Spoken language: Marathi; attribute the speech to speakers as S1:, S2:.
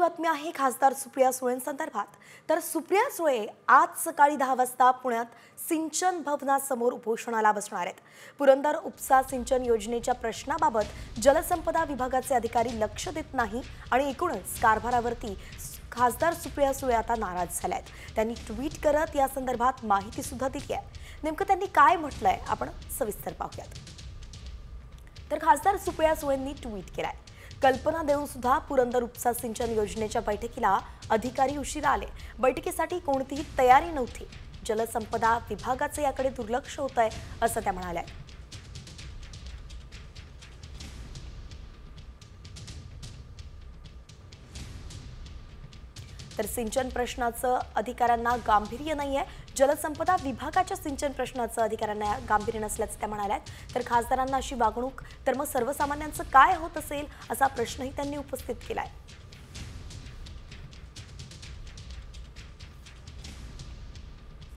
S1: बातमी आहे खासदार सुप्रिया सुळेंसंदर्भात। तर सुप्रिया सुळे आज सकाळी 10 वाजता पुण्यात सिंचन भवनासमोर उपोषणाला बसणार आहेत। पुरंदर उपसा सिंचन योजनेच्या प्रश्नाबाबत जलसंपदा विभागाचे अधिकारी लक्ष देत नाही आणि एकूणच कारभारावरती खासदार सुप्रिया सुळे आता नाराज झाल्या आहेत। त्यांनी ट्विट करत या संदर्भात माहिती सुद्धा दिली आहे। नेमकं त्यांनी काय म्हटलंय आपण सविस्तर पाहूयात। तर खासदार सुप्रिया सुळेंनी ट्विट केलंय, कल्पना देऊन सुद्धा पुरंदर उपसा सिंचन योजनेच्या बैठकीला अधिकारी उशिरा आले। बैठकीसाठी कोणतीही तयारी नव्हती। जलसंपदा विभागाचे याकडे दुर्लक्ष होतंय असं त्या म्हणाल्या। तर सिंचन प्रश्नाचं अधिकाऱ्यांना गांभीर्य नाहीये। जलसंपदा विभागाच्या सिंचन प्रश्नाचं अधिकाऱ्यांना गांभीर्य नसल्याचं त्या म्हणाल्या। तर खासदारांना अशी वागणूक तर मग सर्वसामान्यांचं काय होत असेल असा प्रश्नही त्यांनी उपस्थित केलाय।